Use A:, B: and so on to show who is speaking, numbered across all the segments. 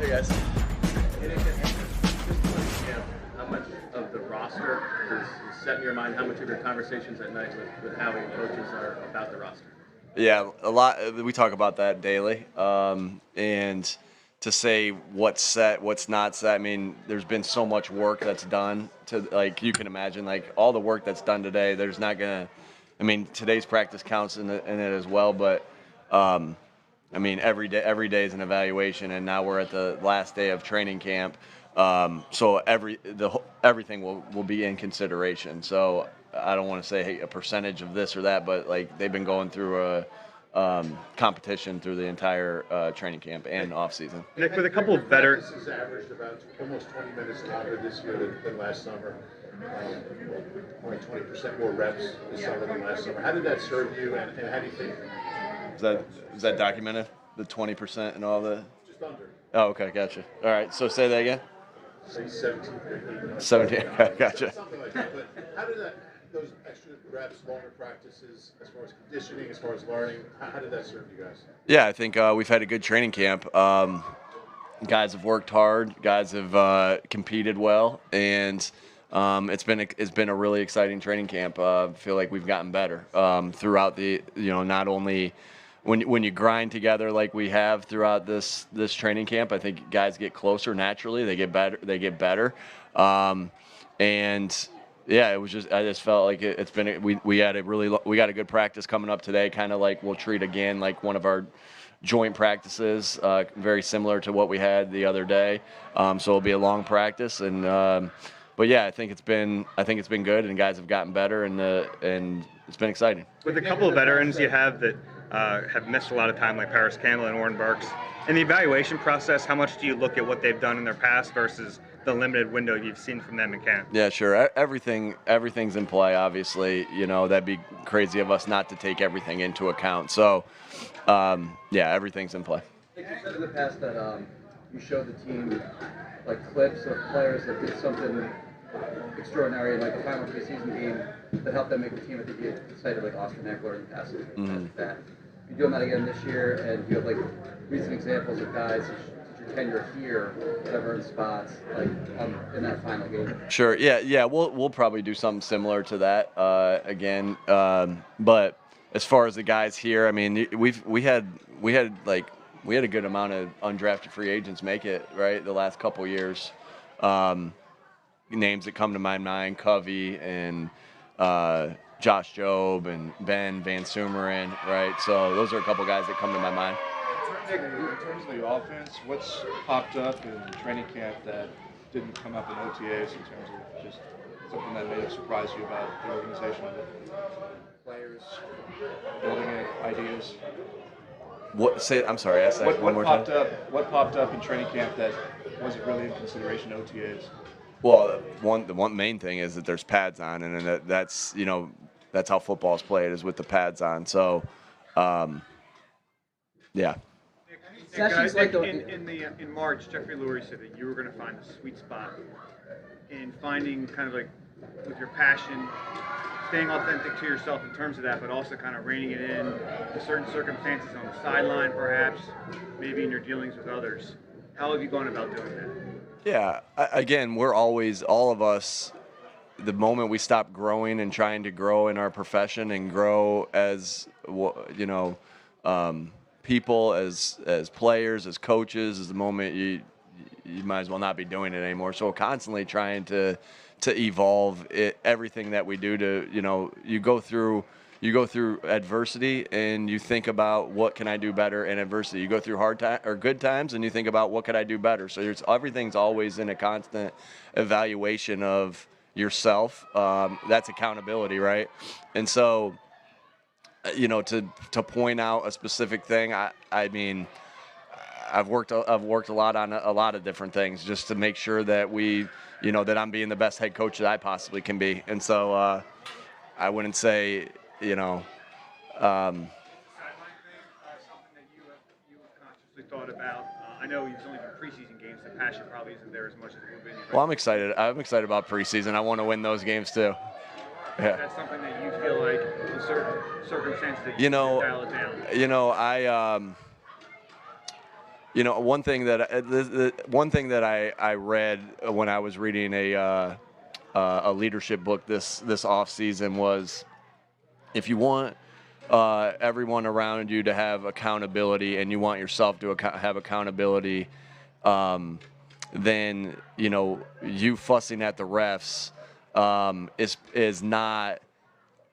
A: Hey guys.
B: How much of the roster is set in your mind? How much of your conversations at night with Howie and coaches are about the roster?
A: Yeah, a lot. We talk about that daily. And to say what's set, what's not set. I mean, there's been so much work that's done. To like, you can imagine, like all the work that's done today. There's not gonna. I mean, today's practice counts in it as well, but. I mean, every day is an evaluation, and now we're at the last day of training camp. So everything will be in consideration. So I don't want to say, hey, a percentage of this or that, but like they've been going through a competition through the entire training camp and off season.
C: Nick, with a couple of better.
D: This has averaged about almost 20 minutes longer this year than last summer. Only 20% more reps this summer than last summer. How did that serve you, and how do you think?
A: Is that documented? The 20% and all the.
D: Just under.
A: Oh, okay, gotcha. All right, so say that again.
D: Say 17, 18.
A: 17. Gotcha.
D: Something like that. But how did those extra reps, longer practices, as far as conditioning, as far as learning, how did that serve you guys?
A: Yeah, I think we've had a good training camp. Guys have worked hard. Guys have competed well, and it's been a really exciting training camp. I feel like we've gotten better throughout the not only when you grind together like we have throughout this training camp. I think guys get closer naturally. They get better. And yeah, I just felt like it's been we got a good practice coming up today. Kind of like we'll treat again like one of our joint practices, very similar to what we had the other day. So it'll be a long practice, and but yeah, I think it's been good, and guys have gotten better, and it's been exciting.
C: With a couple of veterans you have that have missed a lot of time, like Paris Campbell and Warren Burks, in the evaluation process, how much do you look at what they've done in their past versus the limited window you've seen from them in camp?
A: Yeah, sure. Everything's in play. Obviously, that'd be crazy of us not to take everything into account. So, yeah, everything's in play.
E: You said in the past that you showed the team like clips of players that did something extraordinary in like the final preseason game that helped them make the team. I think you cited like Austin Eckler in the past. That you're doing that again this year, and you have like recent examples of guys your tenure here that have earned spots like in that final game.
A: Sure. Yeah. We'll probably do something similar to that again. But as far as the guys here, I mean, we had a good amount of undrafted free agents make it right the last couple years. Names that come to my mind: Covey and Josh Jobe and Ben Van Sumeren, right? So those are a couple guys that come to my mind.
F: In terms of the offense, what's popped up in training camp that didn't come up in OTAs in terms of just something that may have surprised you about the organization? Players, building it, ideas.
A: I'm sorry, ask that one more time.
F: What popped up in training camp that wasn't really in consideration OTAs?
A: Well, the one main thing is that there's pads on, and that's how football is played, is with the pads on. So, yeah.
C: In March, Jeffrey Lurie said that you were going to find the sweet spot in finding kind of like with your passion, staying authentic to yourself in terms of that, but also kind of reining it in to certain circumstances on the sideline, perhaps, maybe in your dealings with others. How have you gone about doing that?
A: Yeah, again, we're always, all of us, the moment we stop growing and trying to grow in our profession and grow as, people, as players, as coaches, is the moment you might as well not be doing it anymore. So we're constantly trying to evolve everything that we do to, you go through adversity and you think about what can I do better in adversity. You go through hard time or good times and you think about what could I do better. So everything's always in a constant evaluation of yourself. That's accountability, right? And so, to point out a specific thing, I mean, I've worked a lot on a lot of different things just to make sure that that I'm being the best head coach that I possibly can be. And so I wouldn't say,
C: Something that you have consciously thought about. I know it's only been preseason games. The passion probably isn't there as much as it would be.
A: Well, I'm excited. I'm excited about preseason. I want to win those games too.
C: Yeah. That's something that you feel like in certain circumstances that you dial it down.
A: one thing that one thing that I read when I was reading a leadership book this off season was, if you want everyone around you to have accountability and you want yourself to have accountability, then you fussing at the refs is not.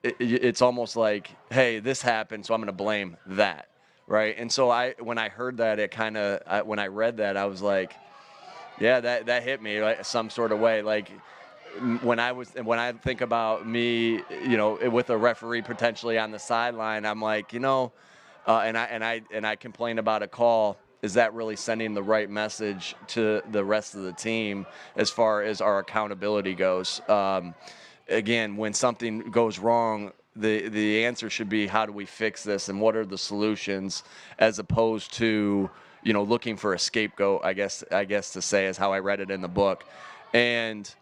A: It's almost like, hey, this happened, so I'm going to blame that, right? And so when I heard that, when I read that, I was like, yeah, that hit me like some sort of way. Like when I think about me, with a referee potentially on the sideline, I'm like, and I complain about a call. Is that really sending the right message to the rest of the team as far as our accountability goes? Again, when something goes wrong, the answer should be, how do we fix this and what are the solutions, as opposed to looking for a scapegoat, I guess to say, is how I read it in the book. And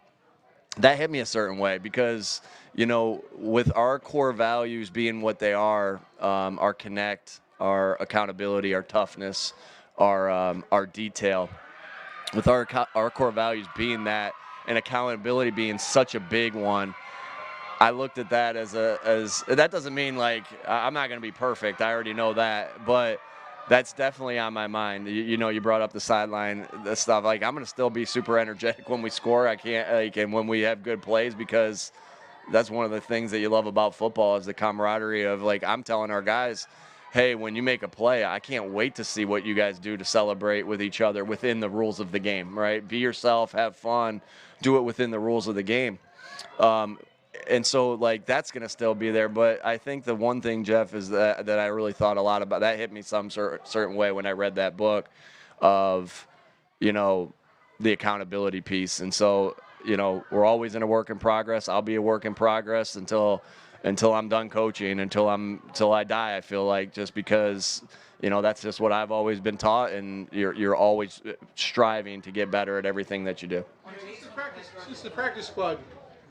A: that hit me a certain way because, with our core values being what they are, our connect, our accountability, our toughness, our detail, with our core values being that, and accountability being such a big one, I looked at that as that doesn't mean like I'm not going to be perfect. I already know that, but that's definitely on my mind. You brought up the sideline, the stuff. Like, I'm going to still be super energetic when we score. I can't and when we have good plays, because that's one of the things that you love about football is the camaraderie of, like, I'm telling our guys, hey, when you make a play, I can't wait to see what you guys do to celebrate with each other within the rules of the game, right? Be yourself, have fun, do it within the rules of the game. And so, like, that's going to still be there. But I think the one thing, Jeff, is that I really thought a lot about, that hit me some certain way when I read that book of, the accountability piece. And so, we're always in a work in progress. I'll be a work in progress until I'm done coaching, until I die, I feel like, just because, that's just what I've always been taught. And you're always striving to get better at everything that you do.
G: Since the practice squad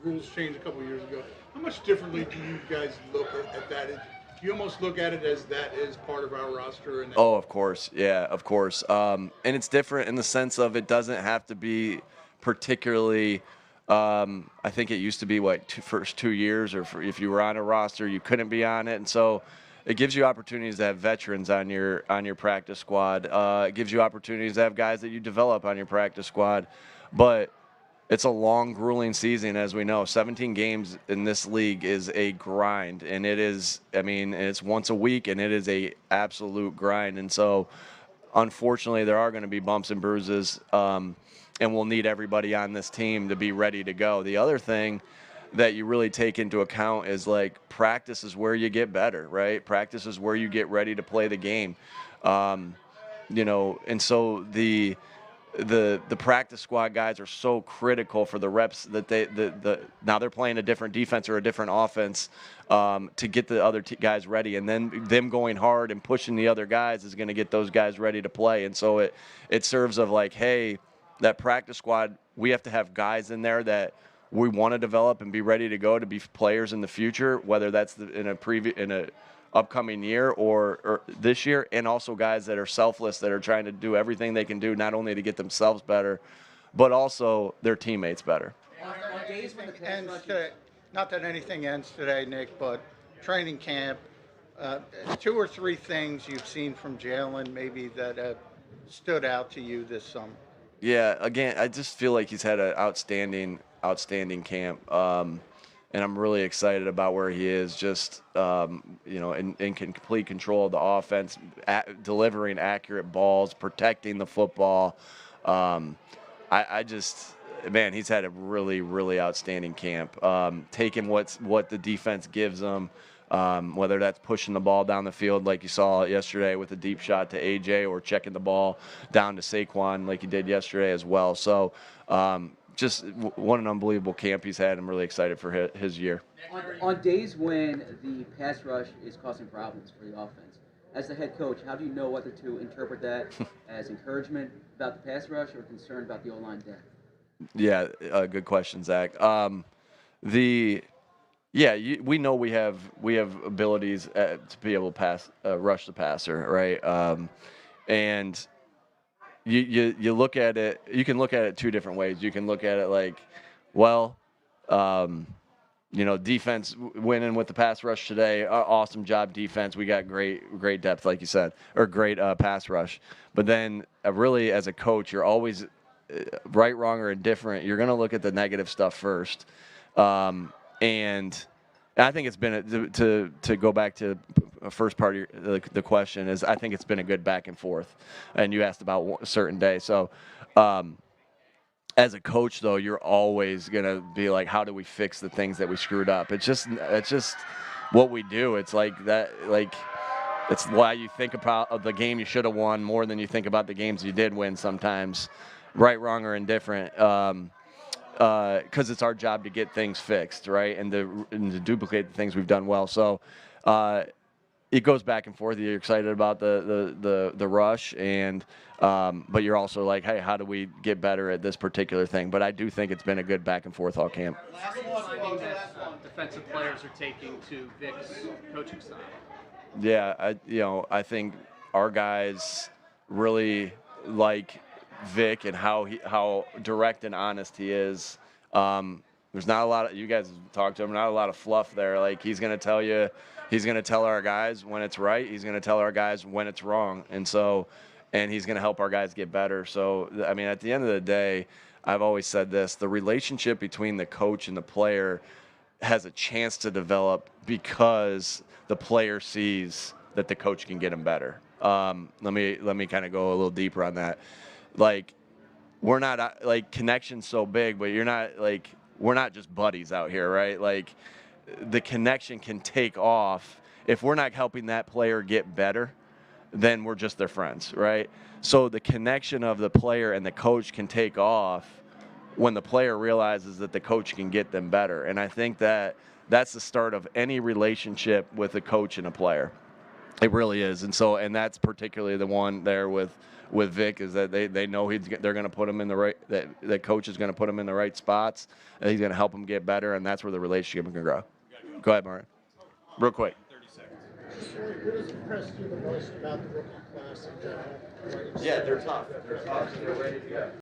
G: rules changed a couple of years ago, how much differently do you guys look at that? Do you almost look at it as that is part of our roster? And
A: oh, of course. Yeah, of course. And it's different in the sense of, it doesn't have to be particularly, I think it used to be first 2 years, or if you were on a roster, you couldn't be on it. And so it gives you opportunities to have veterans on your practice squad. It gives you opportunities to have guys that you develop on your practice squad. But it's a long, grueling season, as we know. 17 games in this league is a grind, and it's once a week, and it is a absolute grind. And so, unfortunately, there are going to be bumps and bruises, and we'll need everybody on this team to be ready to go. The other thing that you really take into account is, like, practice is where you get better, right? Practice is where you get ready to play the game. And so the practice squad guys are so critical for the reps that now they're playing a different defense or a different offense to get the other guys ready, and then them going hard and pushing the other guys is going to get those guys ready to play. And so it serves of, like, hey, that practice squad, we have to have guys in there that we want to develop and be ready to go to be players in the future, whether that's in a upcoming year or this year, and also guys that are selfless, that are trying to do everything they can do, not only to get themselves better, but also their teammates better.
H: On days when the pass
G: ends
H: rush
G: today, not that anything ends today, Nick, but training camp, 2 or 3 things you've seen from Jalen maybe that have stood out to you this summer?
A: Yeah, again, I just feel like he's had an outstanding camp. And I'm really excited about where he is, just, in complete control of the offense, delivering accurate balls, protecting the football. He's had a really, really outstanding camp. Taking what the defense gives him, whether that's pushing the ball down the field like you saw yesterday with a deep shot to AJ, or checking the ball down to Saquon like he did yesterday as well. So, just what an unbelievable camp he's had. I'm really excited for his year.
H: on days when the pass rush is causing problems for the offense, as the head coach, how do you know whether to interpret that as encouragement about the pass rush or concern about the O-line depth?
A: Yeah, good question, Zach. We know we have abilities to be able to rush the passer, right? And you look at it. You can look at it two different ways. You can look at it like, well, defense winning with the pass rush today. Awesome job, defense. We got great depth, like you said, or great pass rush. But then, really, as a coach, you're always right, wrong, or indifferent. You're going to look at the negative stuff first, and I think it's been to go back to the first part of the question is I think it's been a good back and forth, and you asked about a certain day, so. As a coach, though, you're always gonna be like, how do we fix the things that we screwed up? It's just what we do. It's like that, like it's why you think about the game you should have won more than you think about the games you did win sometimes, right, wrong, or indifferent. Because it's our job to get things fixed, right, and to duplicate the things we've done well. So. It goes back and forth. You're excited about the rush, and but you're also like, hey, how do we get better at this particular thing? But I do think it's been a good back and forth all camp.
B: Finding that defensive players are taking to Vic's coaching style.
A: Yeah, I think our guys really like Vic and how direct and honest he is. There's not a lot of, you guys talked to him, not a lot of fluff there. Like, he's going to tell you, he's going to tell our guys when it's right. He's going to tell our guys when it's wrong. And he's going to help our guys get better. So, I mean, at the end of the day, I've always said this, the relationship between the coach and the player has a chance to develop because the player sees that the coach can get him better. Let me kind of go a little deeper on that. Like, we're not, like, connection's so big, but you're not, like, we're not just buddies out here, right? Like, the connection can take off. If we're not helping that player get better, then we're just their friends, right? So the connection of the player and the coach can take off when the player realizes that the coach can get them better. And I think that that's the start of any relationship with a coach and a player. It really is. And that's particularly the one there with Vic, is that they know they're going to put him in the right, that coach is going to put him in the right spots, and he's going to help him get better, and that's where the relationship can grow. Go ahead, Martin. Real quick.
I: 30 seconds. What has impressed you the most about the rookie class in general?
A: Yeah, they're tough. They're tough. They're ready to go.